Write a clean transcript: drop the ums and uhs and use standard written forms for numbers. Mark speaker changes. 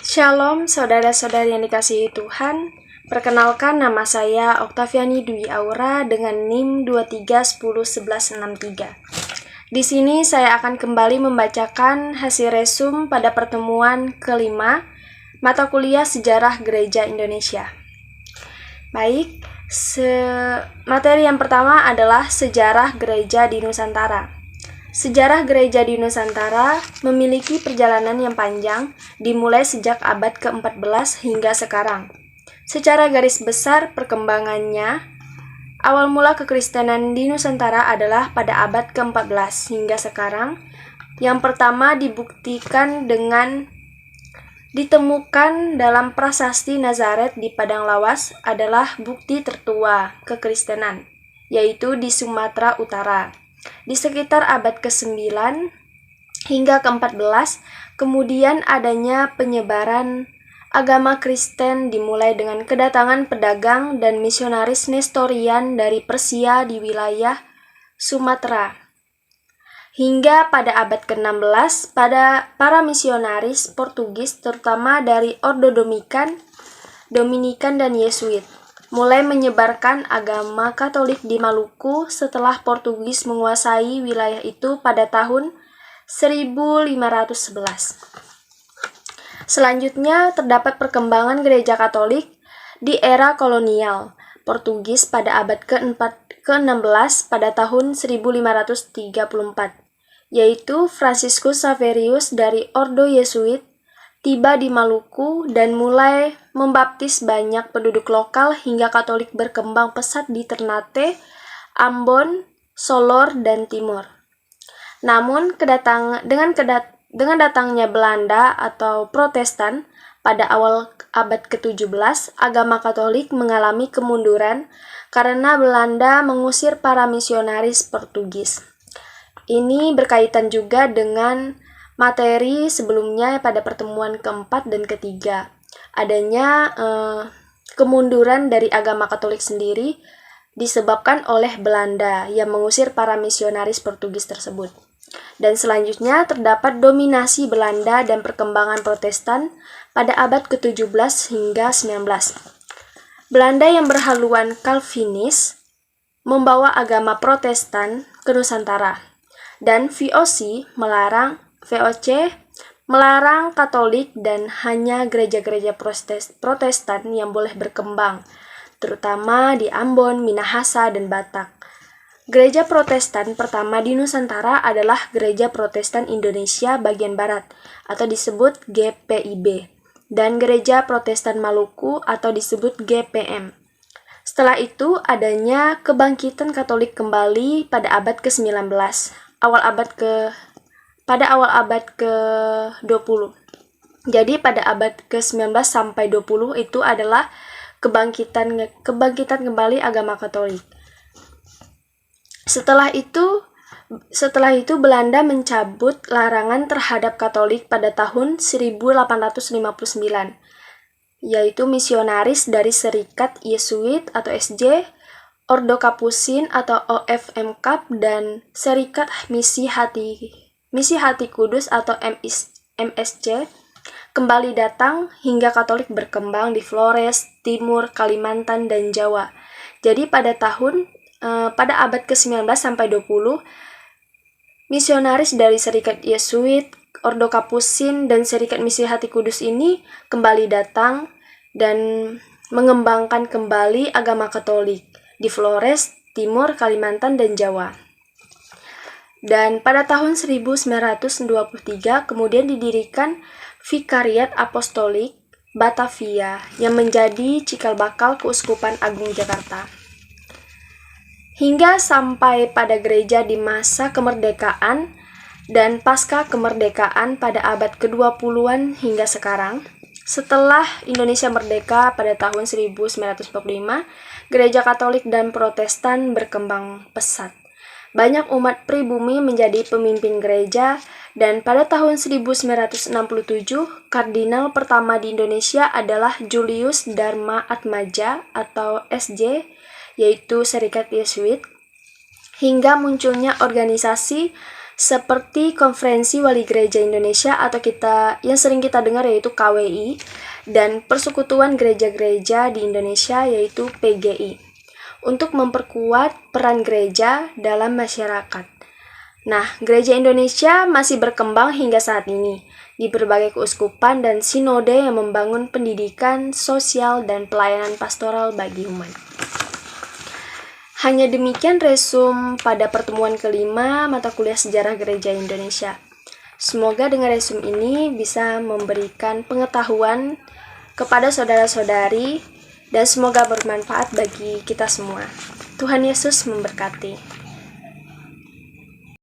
Speaker 1: Shalom saudara-saudari yang dikasihi Tuhan. Perkenalkan, nama saya Oktaviani Dwi Aura dengan NIM 23101163. Di sini saya akan kembali membacakan hasil resum pada pertemuan kelima mata kuliah Sejarah Gereja Indonesia. Baik, materi yang pertama adalah Sejarah Gereja di Nusantara. Sejarah gereja di Nusantara memiliki perjalanan yang panjang, dimulai sejak abad ke-14 hingga sekarang. Secara garis besar perkembangannya, awal mula kekristenan di Nusantara adalah pada abad ke-14 hingga sekarang. Yang pertama dibuktikan dengan ditemukan dalam prasasti Nazaret di Padang Lawas adalah bukti tertua kekristenan, yaitu di Sumatera Utara. Di sekitar abad ke-9 hingga ke-14, kemudian adanya penyebaran agama Kristen dimulai dengan kedatangan pedagang dan misionaris Nestorian dari Persia di wilayah Sumatera. Hingga pada abad ke-16, pada para misionaris Portugis terutama dari Ordo Dominikan dan Yesuit mulai menyebarkan agama Katolik di Maluku setelah Portugis menguasai wilayah itu pada tahun 1511. Selanjutnya terdapat perkembangan gereja Katolik di era kolonial Portugis pada abad ke-16 pada tahun 1534, yaitu Franciscus Xaverius dari Ordo Yesuit tiba di Maluku dan mulai membaptis banyak penduduk lokal hingga Katolik berkembang pesat di Ternate, Ambon, Solor, dan Timor. Namun, dengan datangnya Belanda atau Protestan pada awal abad ke-17, agama Katolik mengalami kemunduran karena Belanda mengusir para misionaris Portugis. Ini berkaitan juga dengan materi sebelumnya pada pertemuan keempat dan ketiga. Adanya kemunduran dari agama Katolik sendiri disebabkan oleh Belanda yang mengusir para misionaris Portugis tersebut. Dan selanjutnya terdapat dominasi Belanda dan perkembangan Protestan pada abad ke-17 hingga 19. Belanda yang berhaluan Calvinis membawa agama Protestan ke Nusantara, dan VOC melarang Katolik dan hanya gereja-gereja Protestan yang boleh berkembang, terutama di Ambon, Minahasa, dan Batak. Gereja Protestan pertama di Nusantara adalah Gereja Protestan Indonesia Bagian Barat atau disebut GPIB, dan Gereja Protestan Maluku atau disebut GPM. Setelah itu adanya kebangkitan Katolik kembali pada abad ke-19, pada awal abad ke-20. Jadi pada abad ke-19 sampai 20 itu adalah kebangkitan kembali agama Katolik. Setelah itu Belanda mencabut larangan terhadap Katolik pada tahun 1859, yaitu misionaris dari Serikat Yesuit atau SJ, Ordo Kapusin atau OFMKAP, dan Serikat Misi Hati Kudus atau MSC kembali datang hingga Katolik berkembang di Flores, Timur, Kalimantan, dan Jawa. Jadi pada abad ke-19 sampai 20, misionaris dari Serikat Yesuit, Ordo Kapusin, dan Serikat Misi Hati Kudus ini kembali datang dan mengembangkan kembali agama Katolik di Flores, Timur, Kalimantan, dan Jawa. Dan pada tahun 1923 kemudian didirikan Vikariat Apostolik Batavia yang menjadi cikal bakal Keuskupan Agung Jakarta. Hingga sampai pada gereja di masa kemerdekaan dan pasca kemerdekaan pada abad ke-20-an hingga sekarang. Setelah Indonesia merdeka pada tahun 1945, gereja Katolik dan Protestan berkembang pesat. Banyak umat pribumi menjadi pemimpin gereja, dan pada tahun 1967, kardinal pertama di Indonesia adalah Julius Dharma Atmaja atau SJ, yaitu Serikat Yesuit, hingga munculnya organisasi seperti Konferensi Wali Gereja Indonesia atau yang sering kita dengar yaitu KWI, dan Persekutuan Gereja-Gereja di Indonesia yaitu PGI, untuk memperkuat peran gereja dalam masyarakat. Nah, Gereja Indonesia masih berkembang hingga saat ini di berbagai keuskupan dan sinode yang membangun pendidikan, sosial, dan pelayanan pastoral bagi umat. Hanya demikian resum pada pertemuan kelima mata kuliah Sejarah Gereja Indonesia. Semoga dengan resum ini bisa memberikan pengetahuan kepada saudara-saudari dan semoga bermanfaat bagi kita semua. Tuhan Yesus memberkati.